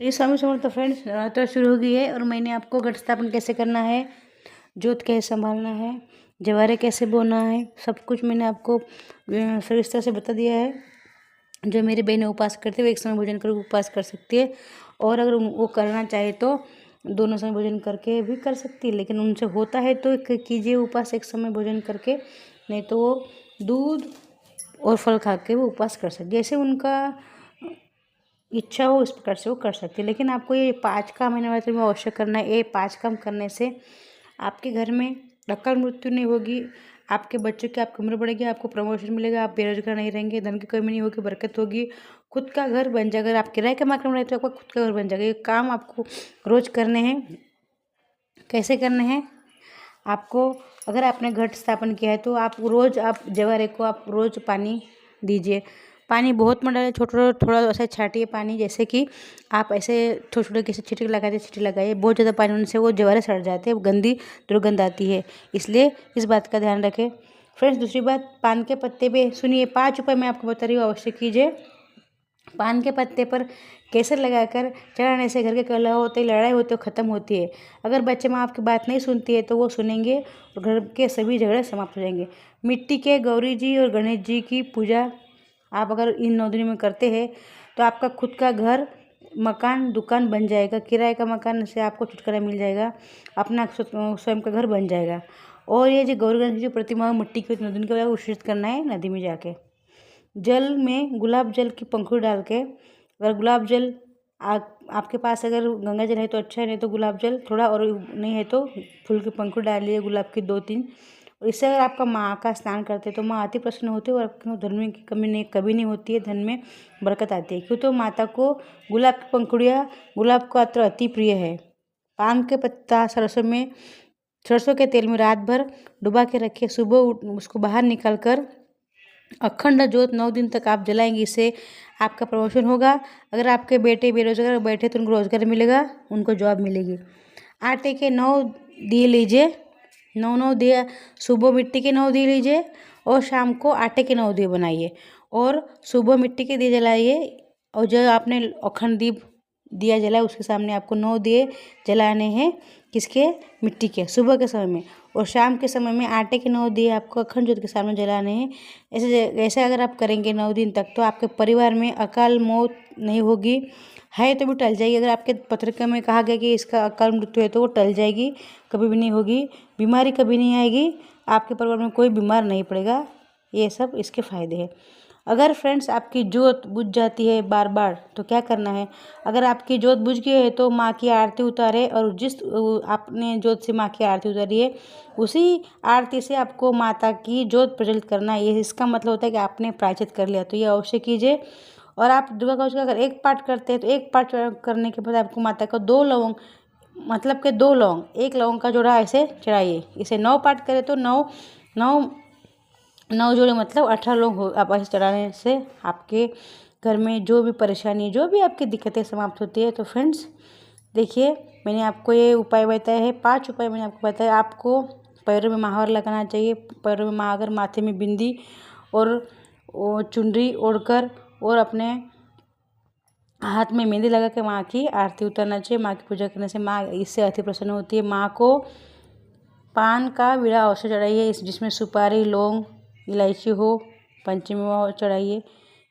तो ये स्वामी समर्थ फ्रेंड्स नवरात्र शुरू हो गई है और मैंने आपको घट स्थापन कैसे करना है, जोत कैसे संभालना है, जवारे कैसे बोना है, सब कुछ मैंने आपको सविस्तर से बता दिया है। जो मेरी बहनें उपवास करती है वो एक समय भोजन करके उपवास कर सकती है, और अगर वो करना चाहे तो दोनों समय भोजन करके भी कर सकती है, लेकिन उनसे होता है तो कीजिए उपवास एक समय भोजन करके, नहीं तो वो दूध और फल खा के वो उपवास कर सकते, जैसे उनका इच्छा हो इस प्रकार से वो कर सकती है। लेकिन आपको ये 5 काम नवरात्रि में अवश्य करना है। ये 5 काम करने से आपके घर में अकाल मृत्यु नहीं होगी, आपके बच्चों की आपकी उम्र बढ़ेगी, आपको प्रमोशन मिलेगा, आप बेरोजगार नहीं रहेंगे, धन की कमी नहीं होगी, बरकत होगी, खुद का घर बन जाएगा। अगर आप किराए का मकान रहे तो आपका खुद का घर बन जाएगा। ये काम आपको रोज़ करने हैं। कैसे करने हैं आपको, अगर आपने घट स्थापन किया है तो आप रोज़ आप जवारे को आप रोज़ पानी दीजिए। पानी बहुत मत डालिए, छोटा थोड़ा ऐसा छाटिए पानी, जैसे कि आप ऐसे छोटे छोटे किसी छिटक लगाते छिटक लगाइए। बहुत ज़्यादा पानी होने से वो जवारे सड़ जाते हैं, गंदी दुर्गंध आती है, इसलिए इस बात का ध्यान रखें। फ्रेंड्स दूसरी बात, पान के पत्ते पे सुनिए 5 उपाय मैं आपको बता रही हूँ, अवश्य कीजिए। पान के पत्ते पर केसर लगाकर चढ़ाने से घर के कलह होते, लड़ाई होती है, ख़त्म होती है। अगर बच्चे माँ आपकी बात नहीं सुनती है तो वो सुनेंगे और घर के सभी झगड़े समाप्त हो जाएंगे। मिट्टी के गौरी जी और गणेश जी की पूजा आप अगर इन 9 दिनों में करते हैं तो आपका खुद का घर, मकान, दुकान बन जाएगा। किराए का मकान से आपको छुटकारा मिल जाएगा, अपना स्वयं का घर बन जाएगा। और ये जो गौरी गणेश की जो प्रतिमा मिट्टी की 9 दिन के बाद विसर्जित करना है नदी में जाके। जल में गुलाब जल की पंखुड़ी डाल के, अगर गुलाब जल आपके पास अगर गंगा जल है तो अच्छा है, नहीं तो गुलाब जल थोड़ा, और नहीं है तो फूल की पंखुड़ी डालिए, गुलाब की 2-3। और इससे अगर आपका माँ का स्नान करते तो माँ अति प्रसन्न होती है और आपको धन में की कमी नहीं कभी नहीं होती है, धन में बरकत आती है। क्यों तो माता को गुलाब की पंखुड़ियाँ, गुलाब का अत्र अति प्रिय है। पान के पत्ता सरसों के तेल में रात भर डुबा के रखिए, सुबह उसको बाहर निकाल कर अखंड ज्योत 9 दिन तक आप जलाएंगे, इससे आपका प्रमोशन होगा। अगर आपके बेटे बेरोजगार बैठे तो उनको रोजगार मिलेगा, उनको जॉब मिलेगी। आटे के 9 दिए लीजिए, 9 दिए, सुबह मिट्टी के 9 दिए लीजिए और शाम को आटे के 9 दिए बनाइए, और सुबह मिट्टी के दिए जलाइए, और जो आपने अखंड दीप दिया जलाए उसके सामने आपको 9 दिए जलाने हैं, किसके, मिट्टी के, सुबह के समय में। और शाम के समय में आटे के 9 दिए आपको अखंड ज्योत के सामने जलाने हैं। ऐसे अगर आप करेंगे 9 दिन तक तो आपके परिवार में अकाल मौत नहीं होगी, है तो भी टल जाएगी। अगर आपके पत्रिका में कहा गया कि इसका अकाल मृत्यु है तो वो टल जाएगी, कभी भी नहीं होगी। बीमारी कभी नहीं आएगी, आपके परिवार में कोई बीमार नहीं पड़ेगा। ये सब इसके फायदे हैं। अगर फ्रेंड्स आपकी जोत बुझ जाती है बार बार तो क्या करना है, अगर आपकी जोत बुझ गई है तो माँ की आरती उतारे, और जिस आपने जोत से माँ की आरती उतारी है उसी आरती से आपको माता की जोत प्रज्वलित करना है। ये इसका मतलब होता है कि आपने प्रायश्चित कर लिया, तो ये अवश्य कीजिए। और आप दुर्गा कवच का अगर एक पाठ करते हैं तो एक पाठ करने के बाद आपको माता को 2 लौंग, मतलब के 2 लौंग, 1 लौंग का जोड़ा ऐसे चढ़ाइए। इसे 9 पाठ करें तो 9 जोड़े मतलब 18 लोग हो। आप ऐसे चढ़ाने से आपके घर में जो भी परेशानी, जो भी आपकी दिक्कतें समाप्त होती है। तो फ्रेंड्स देखिए, मैंने आपको ये उपाय बताया है, 5 उपाय मैंने आपको बताया। आपको पैरों में महावर लगाना चाहिए, पैरों में महावर, माथे में बिंदी और वो चुनरी ओढ़कर, और अपने हाथ में मेहंदी लगा के माँ की आरती उतारना चाहिए। माँ की पूजा करने से माँ इससे अति प्रसन्न होती है। माँ को पान का बीड़ा अवश्य चढ़ाइए, जिसमें सुपारी, लौंग, इलायची हो, पंचमी हो चढ़ाइए,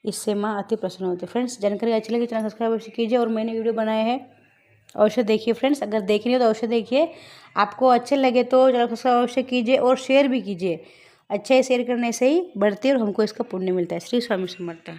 इससे माँ अति प्रसन्न होती है। फ्रेंड्स जानकारी अच्छी लगी चैनल सब्सक्राइब अवश्य कीजिए, और मैंने वीडियो बनाया है अवश्य देखिए। फ्रेंड्स अगर देखनी हो तो अवश्य देखिए, आपको अच्छे लगे तो चैनल सब्सक्राइब अवश्य कीजिए और शेयर भी कीजिए। अच्छा है, शेयर करने से ही बढ़ती है और हमको इसका पुण्य मिलता है। श्री स्वामी समर्थ।